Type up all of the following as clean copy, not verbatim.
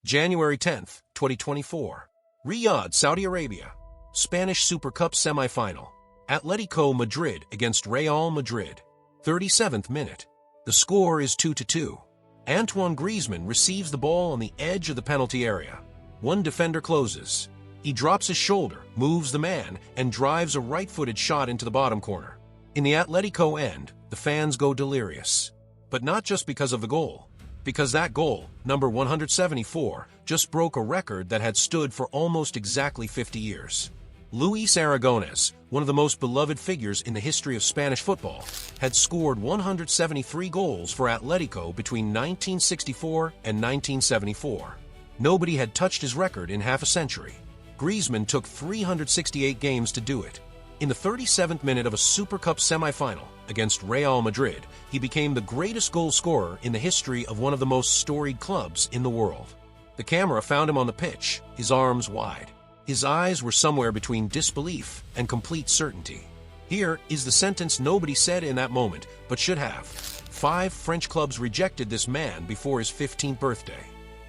January 10th, 2024. Riyadh, Saudi Arabia. Spanish Super Cup semifinal. Atletico Madrid against Real Madrid. 37th minute. The score is 2-2. Antoine Griezmann receives the ball on the edge of the penalty area. One defender closes. He drops his shoulder, moves the man, and drives a right-footed shot into the bottom corner. In the Atletico end, the fans go delirious. But not just because of the goal. Because that goal, number 174, just broke a record that had stood for almost exactly 50 years. Luis Aragonés, one of the most beloved figures in the history of Spanish football, had scored 173 goals for Atletico between 1964 and 1974. Nobody had touched his record in half a century. Griezmann took 368 games to do it. In the 37th minute of a Super Cup semifinal against Real Madrid, he became the greatest goal scorer in the history of one of the most storied clubs in the world. The camera found him on the pitch, his arms wide. His eyes were somewhere between disbelief and complete certainty. Here is the sentence nobody said in that moment, but should have. 5 French clubs rejected this man before his 15th birthday.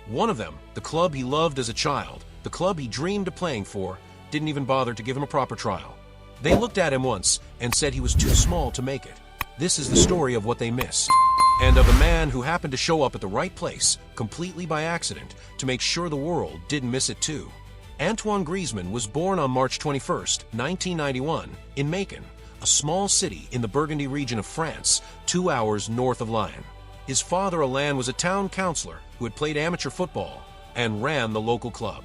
One of them, the club he loved as a child, the club he dreamed of playing for, didn't even bother to give him a proper trial. They looked at him once and said he was too small to make it. This is the story of what they missed, and of a man who happened to show up at the right place, completely by accident, to make sure the world didn't miss it too. Antoine Griezmann was born on March 21, 1991, in Macon, a small city in the Burgundy region of France, 2 hours north of Lyon. His father, Alain, was a town councillor who had played amateur football and ran the local club.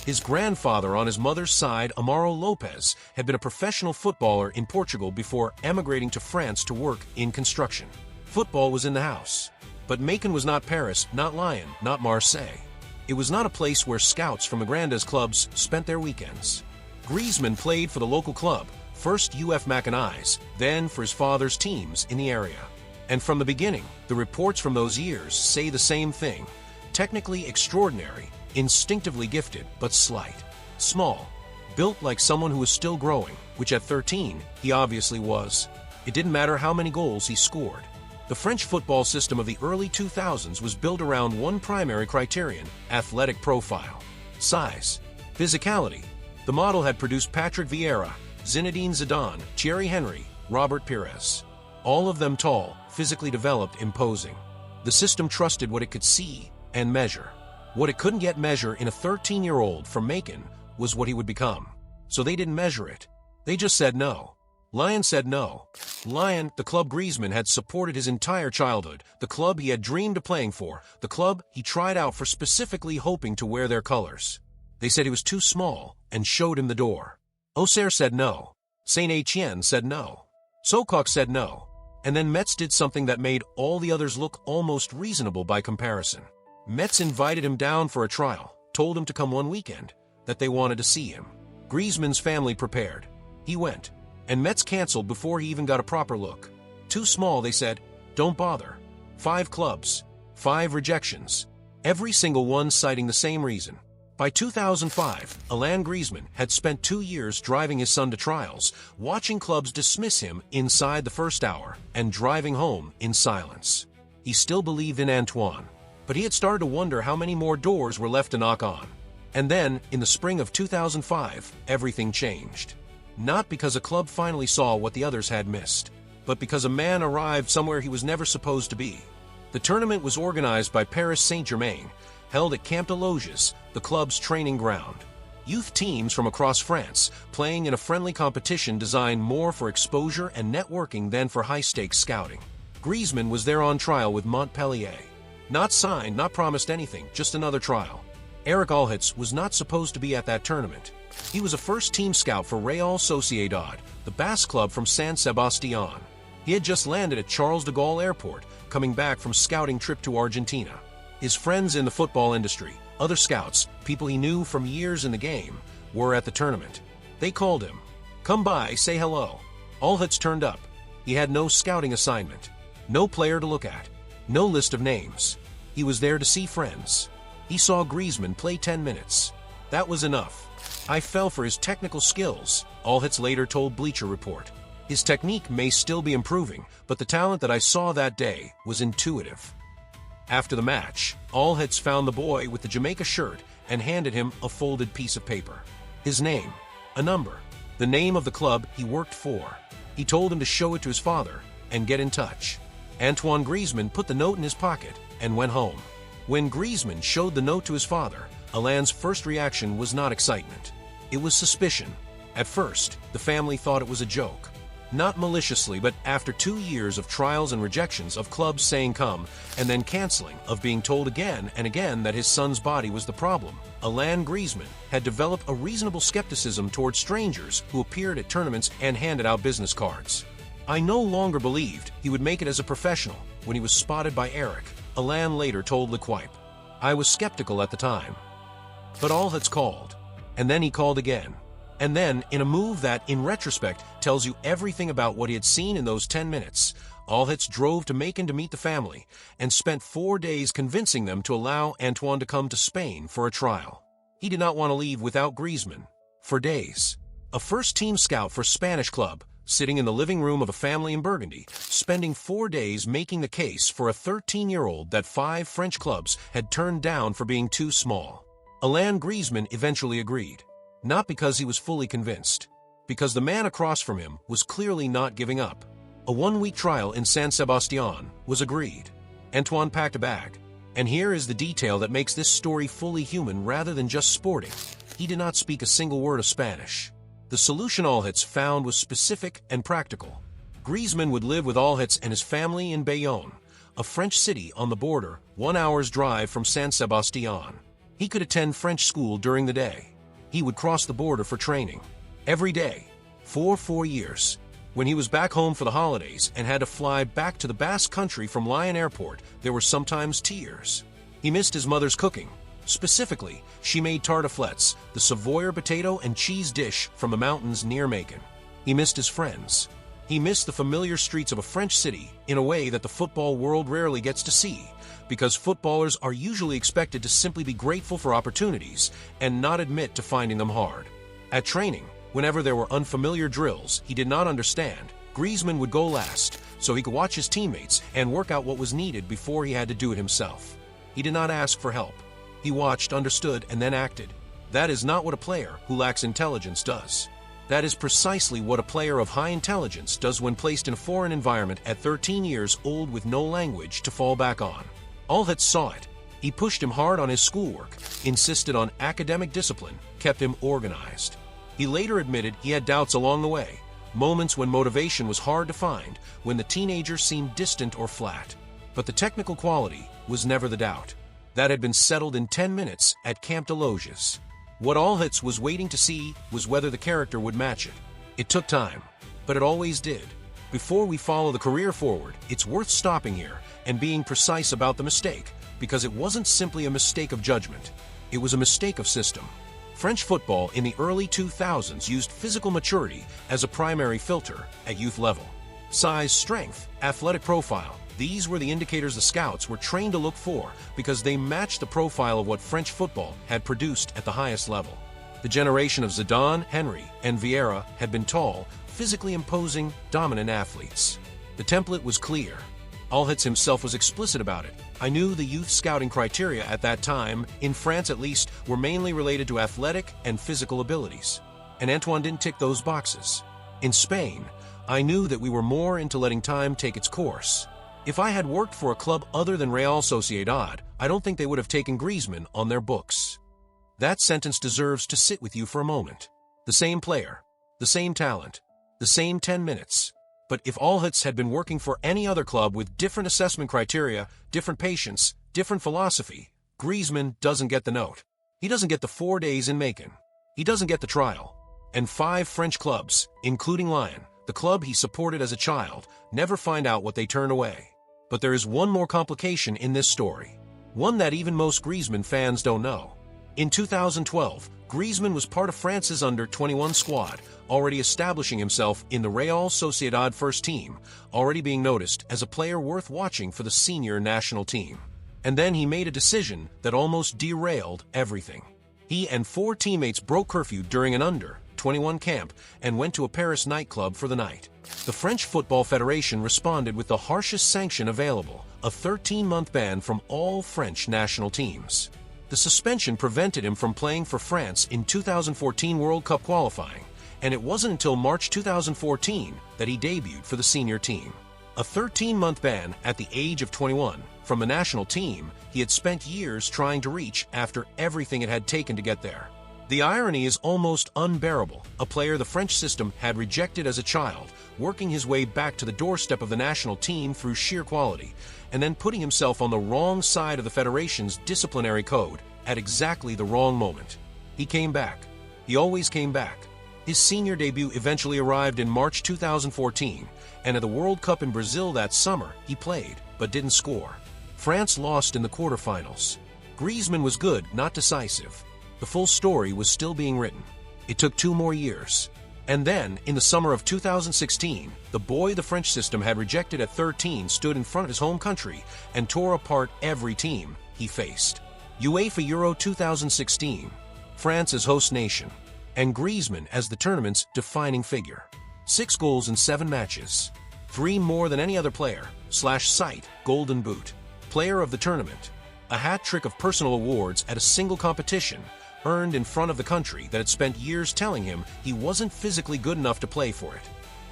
His grandfather on his mother's side, Amaro Lopez, had been a professional footballer in Portugal before emigrating to France to work in construction. Football was in the house. But Macon was not Paris, not Lyon, not Marseille. It was not a place where scouts from the Grandes clubs spent their weekends. Griezmann played for the local club, first UF Mackenais, then for his father's teams in the area. And from the beginning, the reports from those years say the same thing. Technically extraordinary, instinctively gifted, but slight. Small. Built like someone who was still growing, which at 13, he obviously was. It didn't matter how many goals he scored. The French football system of the early 2000s was built around one primary criterion: athletic profile. Size. Physicality. The model had produced Patrick Vieira, Zinedine Zidane, Thierry Henry, Robert Pires. All of them tall, physically developed, imposing. The system trusted what it could see and measure. What it couldn't yet measure in a 13-year-old from Macon was what he would become. So they didn't measure it. They just said no. Lyon said no. Lyon, the club Griezmann had supported his entire childhood, the club he had dreamed of playing for, the club he tried out for specifically hoping to wear their colors. They said he was too small and showed him the door. Auxerre said no. Saint Etienne said no. Socoq said no. And then Metz did something that made all the others look almost reasonable by comparison. Metz invited him down for a trial, told him to come one weekend, that they wanted to see him. Griezmann's family prepared. He went, and Metz canceled before he even got a proper look. Too small, they said. Don't bother. 5 clubs. 5 rejections. Every single one citing the same reason. By 2005, Alain Griezmann had spent 2 years driving his son to trials, watching clubs dismiss him inside the first hour, and driving home in silence. He still believed in Antoine, but he had started to wonder how many more doors were left to knock on. And then, in the spring of 2005, everything changed. Not because a club finally saw what the others had missed, but because a man arrived somewhere he was never supposed to be. The tournament was organized by Paris Saint-Germain, held at Camp de Loges, the club's training ground. Youth teams from across France, playing in a friendly competition designed more for exposure and networking than for high-stakes scouting. Griezmann was there on trial with Montpellier. Not signed, not promised anything, just another trial. Eric Alhitz was not supposed to be at that tournament. He was a first-team scout for Real Sociedad, the Basque club from San Sebastián. He had just landed at Charles de Gaulle Airport, coming back from scouting trip to Argentina. His friends in the football industry, other scouts, people he knew from years in the game, were at the tournament. They called him. Come by, say hello. Alhitz turned up. He had no scouting assignment, no player to look at, no list of names. He was there to see friends. He saw Griezmann play 10 minutes. That was enough. I fell for his technical skills, Alhitz later told Bleacher Report. His technique may still be improving, but the talent that I saw that day was intuitive. After the match, Allhets found the boy with the Jamaica shirt and handed him a folded piece of paper. His name, a number, the name of the club he worked for. He told him to show it to his father and get in touch. Antoine Griezmann put the note in his pocket and went home. When Griezmann showed the note to his father, Alain's first reaction was not excitement. It was suspicion. At first, the family thought it was a joke. Not maliciously, but after 2 years of trials and rejections of clubs saying come and then canceling, of being told again and again that his son's body was the problem, Alain Griezmann had developed a reasonable skepticism towards strangers who appeared at tournaments and handed out business cards. I no longer believed he would make it as a professional when he was spotted by Eric, Alain later told L'Equipe. I was skeptical at the time. But Allhets called, and then he called again. And then, in a move that, in retrospect, tells you everything about what he had seen in those 10 minutes, Allhets drove to Macon to meet the family and spent 4 days convincing them to allow Antoine to come to Spain for a trial. He did not want to leave without Griezmann. For days. A first-team scout for Spanish club, sitting in the living room of a family in Burgundy, spending 4 days making the case for a 13-year-old that 5 French clubs had turned down for being too small. Alain Griezmann eventually agreed. Not because he was fully convinced. Because the man across from him was clearly not giving up. A 1-week trial in San Sebastián was agreed. Antoine packed a bag. And here is the detail that makes this story fully human rather than just sporting. He did not speak a single word of Spanish. The solution Allhets found was specific and practical. Griezmann would live with Allhets and his family in Bayonne, a French city on the border, 1 hour's drive from San Sebastián. He could attend French school during the day. He would cross the border for training. Every day. For 4 years. When he was back home for the holidays and had to fly back to the Basque Country from Lyon Airport, there were sometimes tears. He missed his mother's cooking. Specifically, she made tartiflettes, the Savoyer potato and cheese dish from the mountains near Macon. He missed his friends. He missed the familiar streets of a French city in a way that the football world rarely gets to see, because footballers are usually expected to simply be grateful for opportunities and not admit to finding them hard. At training, whenever there were unfamiliar drills he did not understand, Griezmann would go last so he could watch his teammates and work out what was needed before he had to do it himself. He did not ask for help. He watched, understood, and then acted. That is not what a player who lacks intelligence does. That is precisely what a player of high intelligence does when placed in a foreign environment at 13 years old with no language to fall back on. Allhets saw it. He pushed him hard on his schoolwork, insisted on academic discipline, kept him organized. He later admitted he had doubts along the way, moments when motivation was hard to find, when the teenager seemed distant or flat. But the technical quality was never the doubt. That had been settled in 10 minutes at Camp de Loges. What Allhets was waiting to see was whether the character would match it. It took time, but it always did. Before we follow the career forward, it's worth stopping here and being precise about the mistake, because it wasn't simply a mistake of judgment. It was a mistake of system. French football in the early 2000s used physical maturity as a primary filter at youth level. Size, strength, athletic profile, these were the indicators the scouts were trained to look for because they matched the profile of what French football had produced at the highest level. The generation of Zidane, Henry, and Vieira had been tall, physically imposing, dominant athletes. The template was clear. Allhets himself was explicit about it. I knew the youth scouting criteria at that time, in France at least, were mainly related to athletic and physical abilities. And Antoine didn't tick those boxes. In Spain, I knew that we were more into letting time take its course. If I had worked for a club other than Real Sociedad, I don't think they would have taken Griezmann on their books. That sentence deserves to sit with you for a moment. The same player, the same talent, the same 10 minutes. But if Allhets had been working for any other club with different assessment criteria, different patience, different philosophy, Griezmann doesn't get the note. He doesn't get the 4 days in Macon. He doesn't get the trial. And 5 French clubs, including Lyon, the club he supported as a child, never find out what they turn away. But there is one more complication in this story. One that even most Griezmann fans don't know. In 2012, Griezmann was part of France's under-21 squad, already establishing himself in the Real Sociedad first team, already being noticed as a player worth watching for the senior national team. And then he made a decision that almost derailed everything. He and 4 teammates broke curfew during an under-21 21 camp and went to a Paris nightclub for the night. The French Football Federation responded with the harshest sanction available, a 13-month ban from all French national teams. The suspension prevented him from playing for France in 2014 World Cup qualifying, and it wasn't until March 2014 that he debuted for the senior team. A 13-month ban at the age of 21 from a national team he had spent years trying to reach after everything it had taken to get there. The irony is almost unbearable. A player the French system had rejected as a child, working his way back to the doorstep of the national team through sheer quality, and then putting himself on the wrong side of the Federation's disciplinary code at exactly the wrong moment. He came back. He always came back. His senior debut eventually arrived in March 2014, and at the World Cup in Brazil that summer, he played, but didn't score. France lost in the quarterfinals. Griezmann was good, not decisive. The full story was still being written. It took 2 more years. And then, in the summer of 2016, the boy the French system had rejected at 13 stood in front of his home country and tore apart every team he faced. UEFA Euro 2016, France as host nation, and Griezmann as the tournament's defining figure. 6 goals in 7 matches, 3 more than any other player, /site, Golden Boot, player of the tournament, a hat-trick of personal awards at a single competition, earned in front of the country that had spent years telling him he wasn't physically good enough to play for it.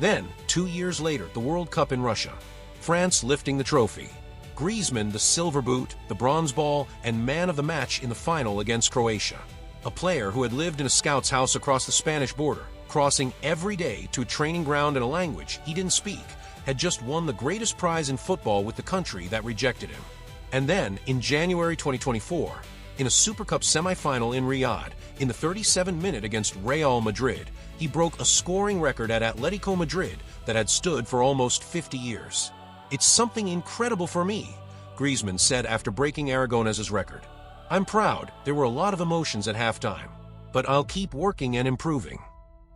Then, 2 years later, the World Cup in Russia, France lifting the trophy, Griezmann the silver boot, the bronze ball, and man of the match in the final against Croatia. A player who had lived in a scout's house across the Spanish border, crossing every day to a training ground in a language he didn't speak, had just won the greatest prize in football with the country that rejected him. And then, in January 2024, in a Super Cup semi-final in Riyadh, in the 37th minute against Real Madrid, he broke a scoring record at Atletico Madrid that had stood for almost 50 years. "It's something incredible for me," Griezmann said after breaking Aragonés's record. "I'm proud, there were a lot of emotions at halftime, but I'll keep working and improving."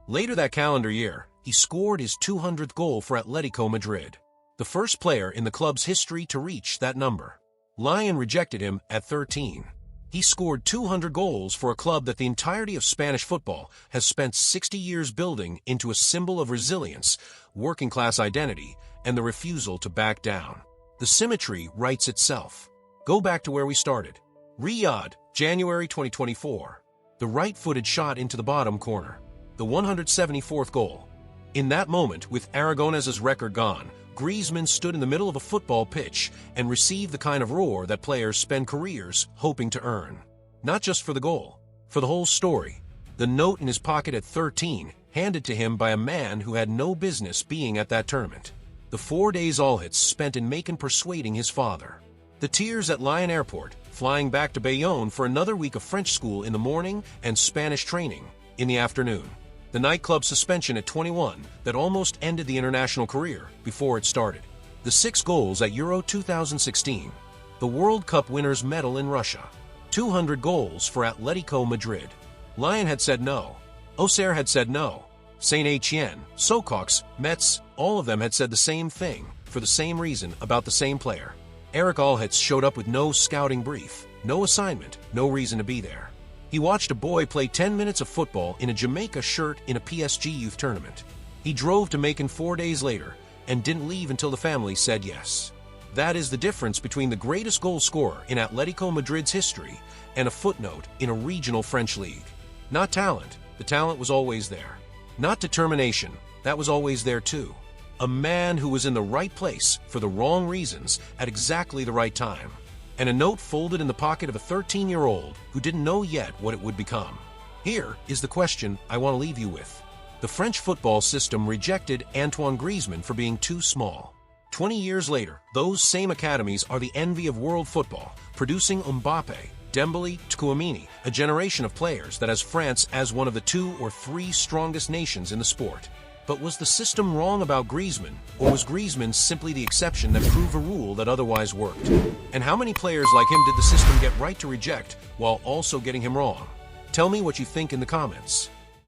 Later that calendar year, he scored his 200th goal for Atletico Madrid, the first player in the club's history to reach that number. Lyon rejected him at 13. He scored 200 goals for a club that the entirety of Spanish football has spent 60 years building into a symbol of resilience, working-class identity, and the refusal to back down. The symmetry writes itself. Go back to where we started. Riyadh, January 2024. The right-footed shot into the bottom corner. The 174th goal. In that moment, with Aragonés's record gone, Griezmann stood in the middle of a football pitch and received the kind of roar that players spend careers hoping to earn. Not just for the goal, for the whole story. The note in his pocket at 13, handed to him by a man who had no business being at that tournament. The 4 days all-hits spent in Macon persuading his father. The tears at Lyon Airport, flying back to Bayonne for another week of French school in the morning and Spanish training in the afternoon. The nightclub suspension at 21 that almost ended the international career before it started. The 6 goals at Euro 2016. The World Cup winners' medal in Russia. 200 goals for Atletico Madrid. Lyon had said no. Auxerre had said no. Saint Etienne, Socox, Metz, all of them had said the same thing, for the same reason, about the same player. Eric Alhitz showed up with no scouting brief, no assignment, no reason to be there. He watched a boy play 10 minutes of football in a Jamaica shirt in a PSG youth tournament. He drove to Macon 4 days later and didn't leave until the family said yes. That is the difference between the greatest goal scorer in Atletico Madrid's history and a footnote in a regional French league. Not talent, the talent was always there. Not determination, that was always there too. A man who was in the right place for the wrong reasons at exactly the right time. And a note folded in the pocket of a 13-year-old who didn't know yet what it would become. Here is the question I want to leave you with. The French football system rejected Antoine Griezmann for being too small. 20 years later, those same academies are the envy of world football, producing Mbappé, Dembélé, Tchouaméni, a generation of players that has France as one of the 2 or 3 strongest nations in the sport. But was the system wrong about Griezmann, or was Griezmann simply the exception that proved a rule that otherwise worked? And how many players like him did the system get right to reject while also getting him wrong? Tell me what you think in the comments.